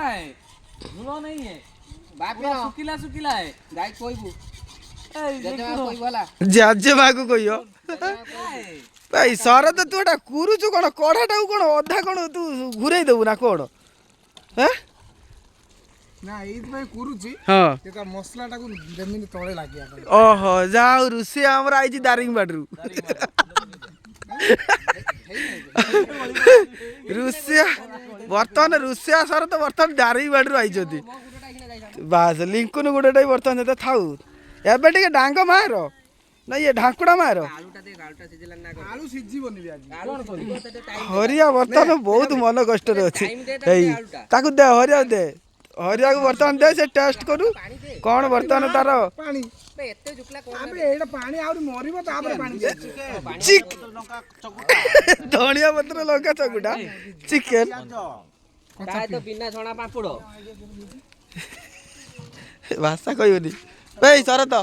है झूलो नहीं है बापी सुखिला सुखिला है गाय कोइबू जेजेमा को कहियो भाई सर तो तू एटा कुरुचु कोन कढ़ाटा कोन अधा कोन तू घुरै देबु ना कोन हैं ना एत भाई कुरुची हां एका मसलाटा को जमीन तळे लागिया भाई ओहो जाऊ रुसी हमरा आइची दारिंगबाडरू रुसिया बर्तमान रुसिया सर तो बर्तमान दारिंगबाडरू आइचोती बास लिंकुन गुडेटाई बर्तमान जते थाउ एबे टिके डांग मार ना ये ढाकुड़ा मार आलू सिझिबोनी भी आज हरिया बर्तमान बहुत मन कष्ट रे अछि एई ताकु दे हरिया दे हरिया को बर्तमान दे से टेस्ट करू कोन बर्तमान तार पानी एते जुकला कोन अबे एडा पानी आउरी मरिबो तापर पानी चिक धनिया पत्र लंका चकुटा चिकन ताय तो बिना छणा पापड़ भाषा कहबनी भाई शरत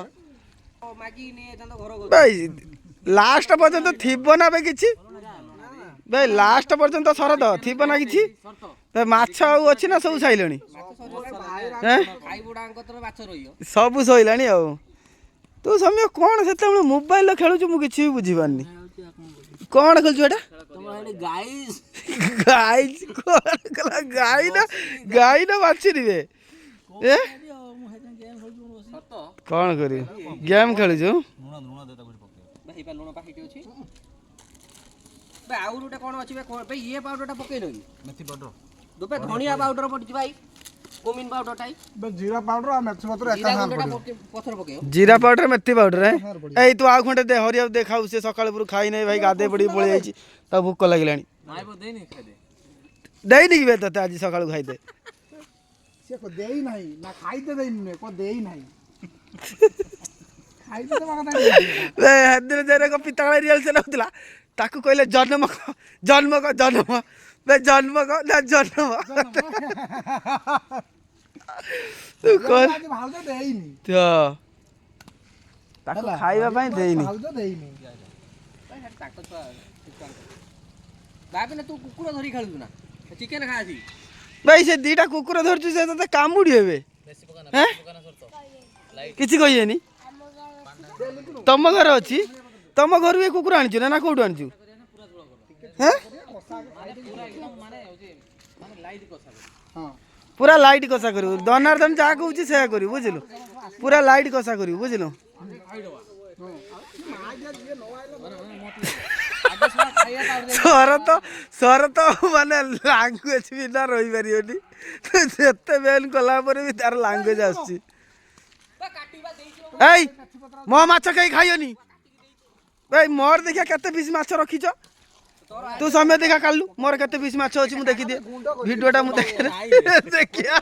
मागी ने तंत घर भाई लास्ट पर्यंत थिबो ना बे किछि भाई लास्ट पर्यंत शरत थिबो ना किछि माछ आउ अछि ना सब साइलणी खाई बुडांक तर माछ रहियो सब सइलाणी आ तू समय कोन सेते मोबाइल खेलु छु मु किछि बुझी पानी कोन खेलु छु एटा गाइस गाइस कोन गाई ना बाछी रे ए कौन करी गेम खेलु छु भाई पा लुण पाकिट अछि बे आउरुटा कोन अछि बे ये पाउडरटा पकै नई मेथी पाउडर दुपे धनिया पाउडर पडछि भाई कोमिन पाउडर टाई बे जीरा पाउडर आ मेथी पाउडर एका हार पड़े पत्थर पके जीरा पाउडर मेथी पाउडर है ए तू आ खंडे दे हरिया दे खाउ से सकाळ पुर खाई नै भाई गादे पड़ी पळे जाईची ता भूख लागिलानी नाइ बो देई नै खाइ देई नी बे तते आज सकाळ खाई दे से को देई नाही ना खाई दे देई ने को देई नाही खाई दे तो माका बे हदरे जरे को पिताळा रियल से नथला ताकू कहले जन्म बे जन्म को ना जन्म तू कोन आज भाव दे देई नी तो ताकू खाइबा पई देई नी भाव दे देई नी ताको छ बाबी ने तू कुकुर धरी खेलु ना चिकन खा छी भाई से दीटा कुकुर धरछु से तते कामुडी हेबे हैं किछि कहिएनी तम घर अछि तम घर भी कुकुर आनिछु ना कोडु आनिछु हैं पूरा लाइट कसा करू दनार्दन जा कहू से करू बुझलु पूरा लाइट कसा करू बुझलु सर तो माने लैंग्वेज भी ना रही पारियोनी जेते बेन कला पर भी तार लैंग्वेज आछि एई मो माछ कई खाइयोनी भाई मोर देखिया केते पीस माछ रखिछ तू समय देखा कालू मोर केते पीस माछ अछि मु देखि दे वीडियोटा मु देखिया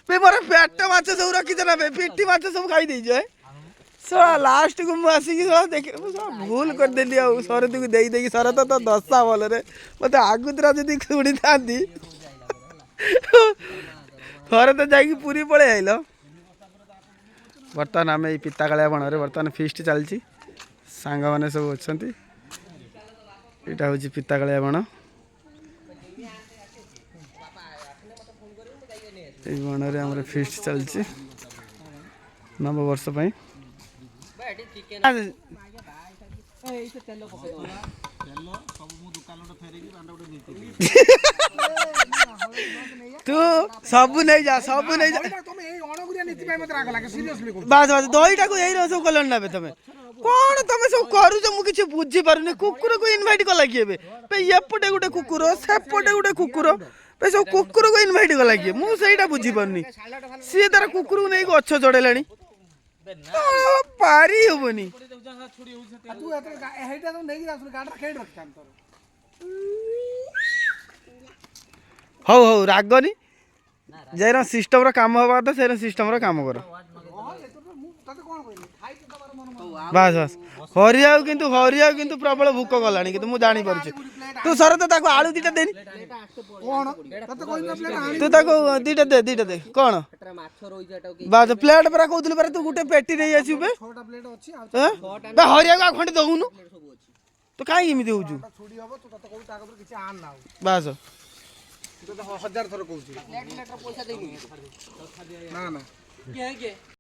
बे मोर पेट माछ सब रखिछ ना बे पिट्टी माछ सब खाई देई जे सो लास्ट को मु आसी कि देख भूल कर देली आ सरत को देई देई सरत तो दशा बोल रे मते आगुतरा जदी खुडी थांदी थरे तो जाई पूरी पळे आइलो बर्तमान आमे पिता कालिया बण रे बर्तमान फीस्ट चलची सांग माने सब अछंती एटा होची पिता कालिया बण ए बण रे हमरे फीस्ट चलची नव वर्ष पई तू सब नहीं जा तुम ए अणगुरिया नीति पे मत राग लागे सीरियसली को बस बस दहीटा को यही सब कलन ना तमे कौन तमे सब करू जो मु किछ बुझी पारुनी कुकुर को इनवाइट कला किए बे एपटे गुटे कुकुर सेपटे गुटे कुकुर बे सब कुकुर को इनवाइट कला किए मु सेटा बुझी पारुनी सी तार कुकुर को नै गछ चढ़ेलानी पारी होबनी तू एते हेटा तो नहीं राखु गाडर खेड रखताम तोर हौ हौ रागनी जेरा सिस्टम रो काम होबा त सेरा सिस्टम रो काम करो बस बस हरिया किंतु प्रबल भूक गलानी किंतु मु जानि परछु तू सरत ताको आलू दीटा देनी कोन तते कोइ ना प्लेट तू ताको दीटा दे कोन माछ रोई जाटा के बाज प्लेट पर कहउतले पर तू गुटे पेटी नै आसीबे 6टा प्लेट अछि आ बे हरिया का खंड दउनु तो काई एमिति होजु छुडी हबो तू तते कोइ ताको किछ आन ना बाज ତତେ 1000 ଥର କହୁଛି ପ୍ଲେଟ୍ ପ୍ଲେଟ୍ର ପଇସା ଦେଇନି ନା ନା କିଏ କିଏ